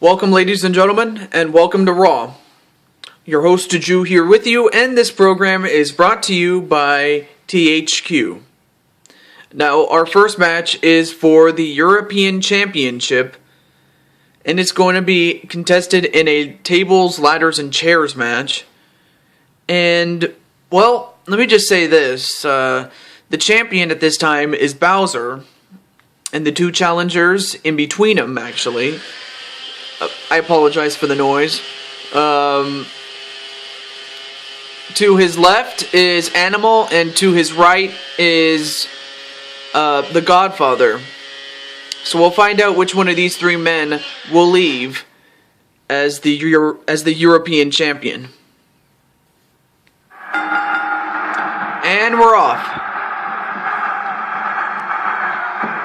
Welcome, ladies and gentlemen, and welcome to Raw. Your host, Ju, here with you, and this program is brought to you by THQ. Now, our first match is for the European Championship, and it's going to be contested in a tables, ladders, and chairs match. And, well, let me just say this. The champion at this time is Bowser, and the two challengers in between them, actually. I apologize for the noise. To his left is Animal, and to his right is the Godfather. So we'll find out which one of these three men will leave as the European champion. And we're off.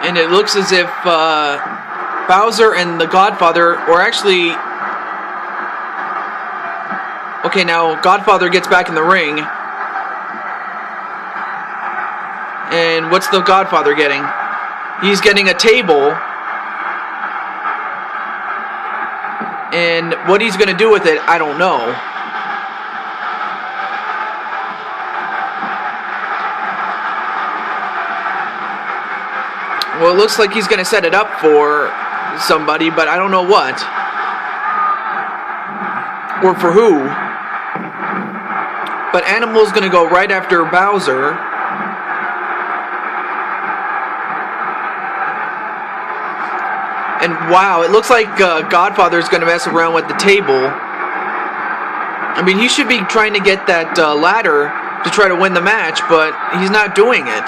And it looks as if Bowser and the Godfather were actually... Okay, now Godfather gets back in the ring. And what's the Godfather getting? He's getting a table. And what he's going to do with it, I don't know. Well, it looks like he's going to set it up for somebody, but I don't know what. Or for who. But Animal's going to go right after Bowser. And wow, it looks like Godfather's going to mess around with the table. I mean, he should be trying to get that ladder to try to win the match, but he's not doing it.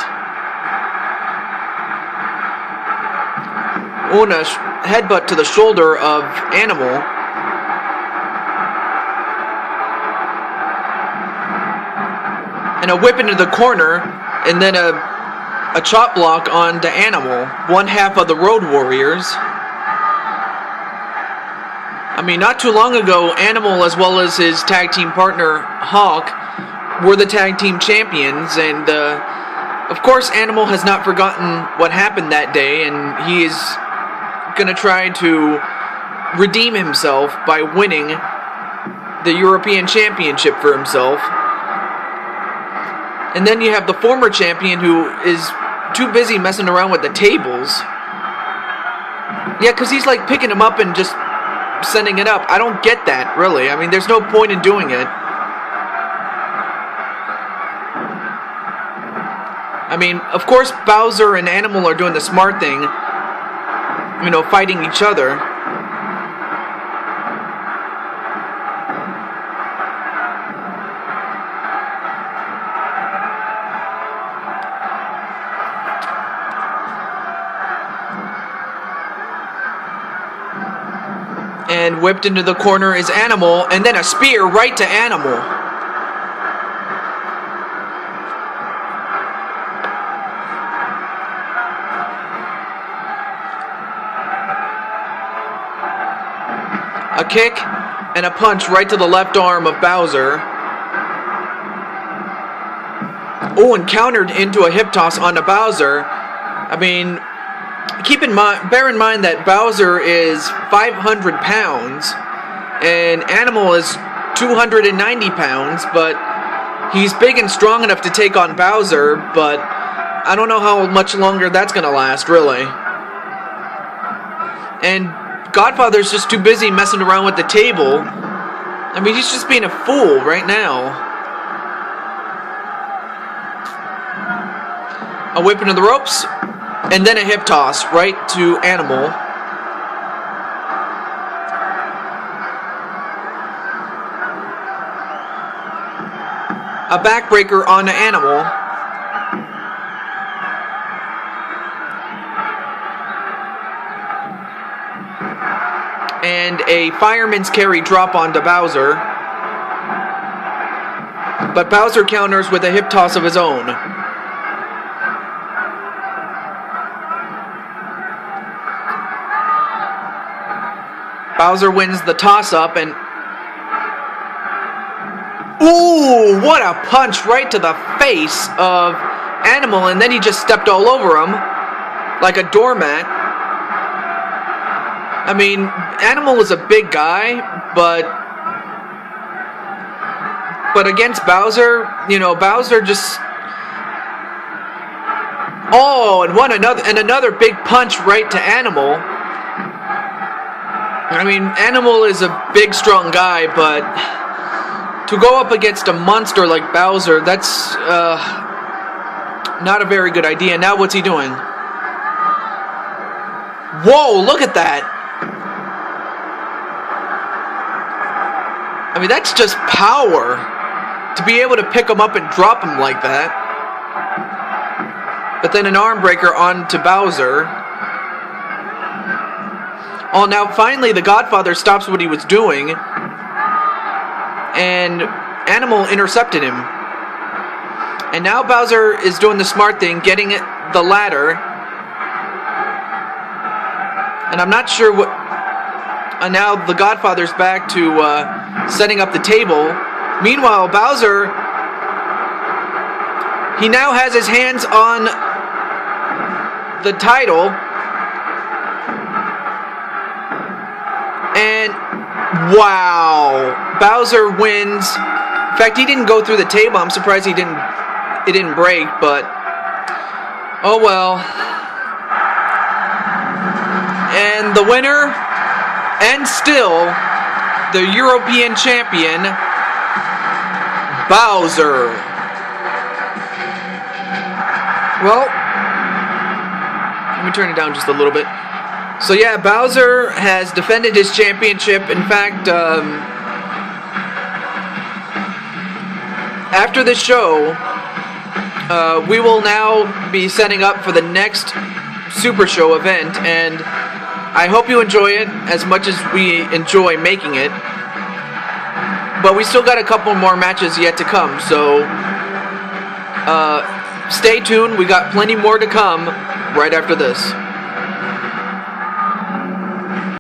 Oh, and a headbutt to the shoulder of Animal. And a whip into the corner, and then a chop block onto Animal, one half of the Road Warriors. I mean, not too long ago, Animal as well as his tag team partner, Hawk, were the tag team champions, and of course Animal has not forgotten what happened that day, and he is going to try to redeem himself by winning the European Championship for himself. And then you have the former champion who is too busy messing around with the tables. Yeah, because he's like picking him up and just sending it up. I don't get that, really. I mean, there's no point in doing it. I mean, of course, Bowser and Animal are doing the smart thing. You know, fighting each other. And whipped into the corner is Animal, and then a spear right to Animal. A kick and a punch right to the left arm of Bowser. Oh, and countered into a hip toss onto Bowser. I mean, bear in mind that Bowser is 500 pounds and Animal is 290 pounds, but he's big and strong enough to take on Bowser, but I don't know how much longer that's going to last, really. And Godfather's just too busy messing around with the table. I mean, he's just being a fool right now. A whip into the ropes, and then a hip toss right to Animal. A backbreaker onto Animal. And a fireman's carry drop onto Bowser. But Bowser counters with a hip toss of his own. Bowser wins the toss-up and... Ooh, what a punch right to the face of Animal, and then he just stepped all over him like a doormat. I mean, Animal is a big guy, but against Bowser, Bowser just... Oh, and another big punch right to Animal. I mean, Animal is a big, strong guy, but to go up against a monster like Bowser, that's not a very good idea. Now what's he doing? Whoa, look at that! I mean, that's just power. To be able to pick him up and drop him like that. But then an arm breaker onto Bowser. Oh, now finally the Godfather stops what he was doing. And Animal intercepted him. And now Bowser is doing the smart thing, getting the ladder. And I'm not sure what... And now the Godfather's back to setting up the table. Meanwhile, Bowser, he now has his hands on the title. And wow, Bowser wins. In fact, he didn't go through the table. I'm surprised it didn't break, but oh well. And the winner, and still the European champion, Bowser. Well, let me turn it down just a little bit. So yeah, Bowser has defended his championship. In fact, after this show, we will now be setting up for the next Super Show event, and I hope you enjoy it as much as we enjoy making it. But we still got a couple more matches yet to come, so stay tuned. We got plenty more to come right after this.